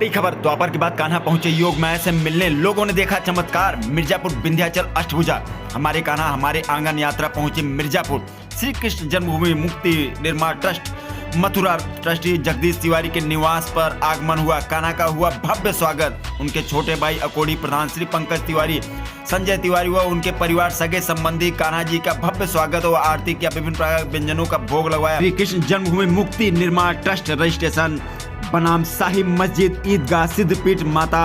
बड़ी खबर, द्वापर के बाद कान्हा पहुंचे योग माया से मिलने, लोगों ने देखा चमत्कार। मिर्जापुर विंध्याचल अष्टभुजा, हमारे कान्हा हमारे आंगन यात्रा पहुंचे मिर्जापुर। श्री कृष्ण जन्मभूमि मुक्ति निर्माण ट्रस्ट मथुरा ट्रस्टी जगदीश तिवारी के निवास पर आगमन हुआ। कान्हा का हुआ भव्य स्वागत। उनके छोटे भाई अकोड़ी प्रधान श्री पंकज तिवारी, संजय तिवारी व उनके परिवार सगे संबंधी कान्हा जी का भव्य स्वागत और आरती किया। विभिन्न प्रकार के व्यंजनों का भोग लगवाया। श्री कृष्ण जन्मभूमि मुक्ति निर्माण ट्रस्ट रजिस्ट्रेशन बनाम शाही मस्जिद ईदगाह सिद्धपीठ माता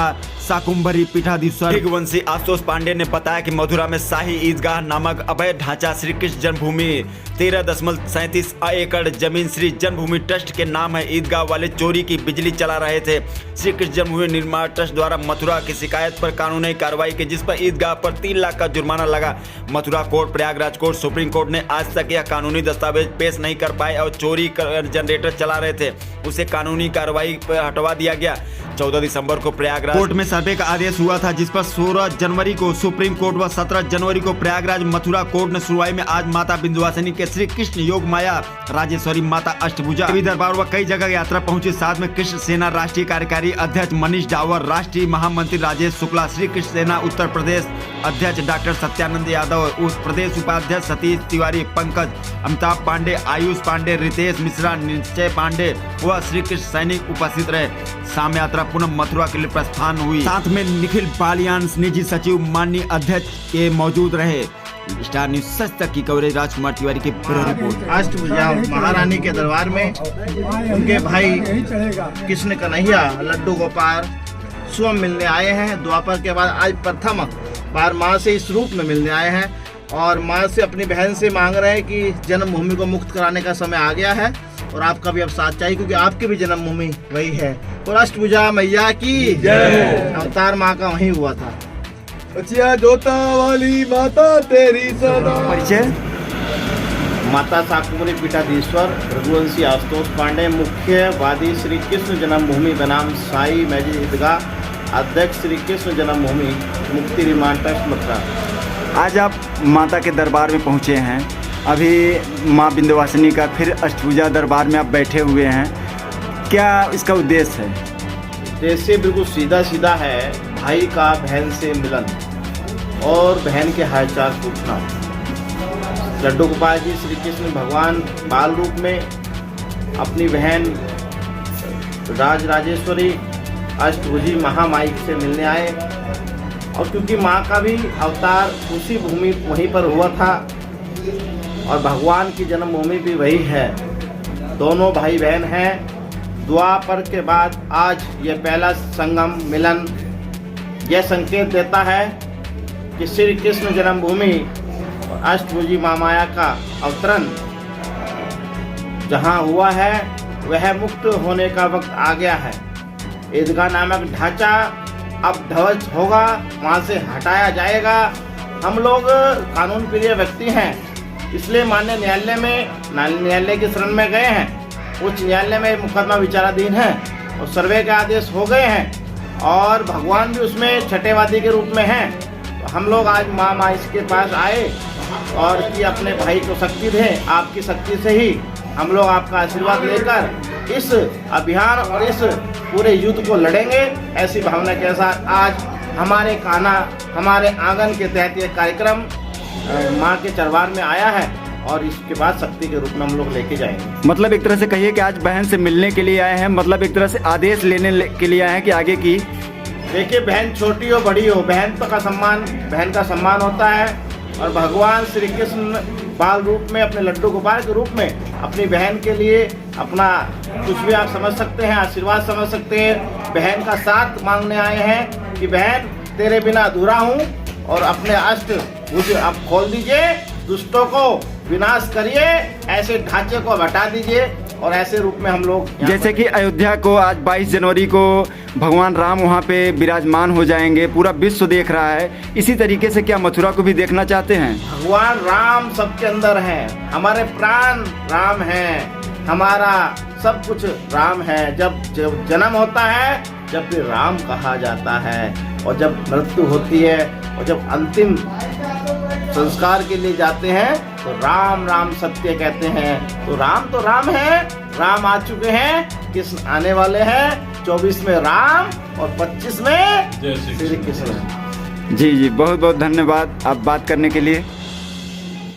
शाकुंभरी पीठाधीश्वर दिग्वंशी आशुतोष पांडे ने बताया कि मथुरा में शाही ईदगाह नामक अवैध ढांचा श्री कृष्ण जन्मभूमि 13.37 एकड़ जमीन श्री जन्मभूमि ट्रस्ट के नाम है। ईदगाह वाले चोरी की बिजली चला रहे थे। श्री कृष्ण जन्मभूमि निर्माण ट्रस्ट द्वारा मथुरा की शिकायत पर कानूनी कार्रवाई की, जिस पर ईदगाह पर 3 लाख का जुर्माना लगा। Mathura court, Prayagraj court, supreme court ने आज तक यह कानूनी दस्तावेज पेश नहीं कर पाए और चोरी कर जनरेटर चला रहे थे, उसे कानूनी कार्रवाई पर हटवा दिया गया। 14 दिसंबर को प्रयागराज कोर्ट में सर्वे का आदेश हुआ था, जिस पर 16 जनवरी को सुप्रीम कोर्ट व 17 जनवरी को प्रयागराज मथुरा कोर्ट ने सुनवाई में आज माता विंध्यवासिनी के श्री कृष्ण योग माया राजेश्वरी माता अष्टभुजा देवी दरबार व कई जगह यात्रा पहुंची। साथ में कृष्ण सेना राष्ट्रीय कार्यकारी अध्यक्ष मनीष डावर, राष्ट्रीय महामंत्री राजेश शुक्ला, श्री कृष्ण सेना उत्तर प्रदेश अध्यक्ष डॉक्टर सत्यानंद यादव, उस प्रदेश उपाध्यक्ष सतीश तिवारी, पंकज, अमिताभ पांडे, आयुष पांडे, रितेश मिश्रा, निश्चय पांडे व श्री कृष्ण सैनिक उपस्थित रहे। शाम यात्रा पुनः मथुरा के लिए प्रस्थान हुई। साथ में निखिल बालियान निजी सचिव माननीय अध्यक्ष के मौजूद रहे। स्टार न्यूज सच तक की कवरेज राजकुमार तिवारी की ब्यूरो रिपोर्ट। अष्टभुजा महारानी के दरबार में उनके भाई कृष्ण कन्हैया लड्डू गोपाल स्वयं मिलने आए हैं। द्वापर के बाद आज प्रथम बार माँ से इस रूप में मिलने आए हैं और माँ से अपनी बहन से मांग रहे हैं कि जन्मभूमि को मुक्त कराने का समय आ गया है और आपका भी अब साथ चाहिए, क्योंकि आपकी भी जन्मभूमि वही है। और अष्टभुजा मैया की जय। अवतार माँ का वही हुआ था। जोता वाली माता तेरी सदा। परिचय माता शाकुंभरी पीठाधीश्वर रघुवंशी आशुतोष पांडे, मुख्य वादी श्री कृष्ण जन्मभूमि बनाम शाही मस्जिद ईदगाह, अध्यक्ष श्री कृष्ण जन्मभूमि मुक्ति निर्माण ट्रस्ट मथुरा। आज आप माता के दरबार में पहुंचे हैं। अभी माँ विंध्यवासिनी का फिर अष्टभुजा दरबार में आप बैठे हुए हैं, क्या इसका उद्देश्य है? उद्देश्य बिल्कुल सीधा सीधा है, भाई का बहन से मिलन और बहन के हालचाल पूछना। लड्डू गोपाल जी श्री कृष्ण भगवान बाल रूप में अपनी बहन राजेश्वरी अष्टभुजी महामाई से मिलने आए और क्योंकि माँ का भी अवतार उसी भूमि वहीं पर हुआ था और भगवान की जन्मभूमि भी वही है, दोनों भाई बहन हैं। द्वापर के बाद आज ये पहला संगम मिलन यह संकेत देता है कि श्री कृष्ण जन्मभूमि और अष्टभुजी महामाया का अवतरण जहाँ हुआ है वह मुक्त होने का वक्त आ गया है। ईदगाह नामक ढांचा अब ध्वस्त होगा, वहाँ से हटाया जाएगा। हम लोग कानून प्रिय व्यक्ति हैं, इसलिए माननीय न्यायालय की शरण में गए हैं। उच्च न्यायालय में मुकदमा विचाराधीन है और सर्वे के आदेश हो गए हैं और भगवान भी उसमें छठेवादी के रूप में हैं। तो हम लोग आज माँ इसके पास आए और कि अपने भाई को शक्ति दें। आपकी शक्ति से ही हम लोग आपका आशीर्वाद लेकर इस अभियान और इस पूरे युद्ध को लड़ेंगे। ऐसी भावना के साथ आज हमारे कान्हा हमारे आंगन के तहत ये कार्यक्रम माँ के दरबार में आया है और इसके बाद शक्ति के रूप में हम लोग लेके जाएंगे। मतलब एक तरह से कहिए कि आज बहन से मिलने के लिए आए हैं, मतलब एक तरह से आदेश लेने के लिए आए हैं कि आगे की। देखिए, बहन छोटी हो बड़ी हो, बहन का सम्मान होता है और भगवान श्री कृष्ण बाल रूप में अपने लड्डू गोपाल के रूप में अपनी बहन के लिए अपना कुछ भी आप समझ सकते हैं, आशीर्वाद समझ सकते हैं। बहन का साथ मांगने आए हैं कि बहन तेरे बिना अधूरा हूँ और अपने अष्टभुज आप खोल दीजिए, दुष्टों को विनाश करिए, ऐसे ढांचे को हटा दीजिए। और ऐसे रूप में हम लोग जैसे कि अयोध्या को आज 22 जनवरी को भगवान राम वहाँ पे विराजमान हो जाएंगे, पूरा विश्व देख रहा है, इसी तरीके से क्या मथुरा को भी देखना चाहते हैं? भगवान राम सबके अंदर है, हमारे प्राण राम हैं, हमारा सब कुछ राम है। जब जन्म होता है जब भी राम कहा जाता है और जब मृत्यु होती है और जब अंतिम संस्कार के लिए जाते हैं तो राम राम सत्य कहते हैं। तो राम है, राम आ चुके हैं, कृष्ण आने वाले हैं। 24 में राम और 25 में श्री कृष्ण। जी जी, बहुत बहुत धन्यवाद आप बात करने के लिए।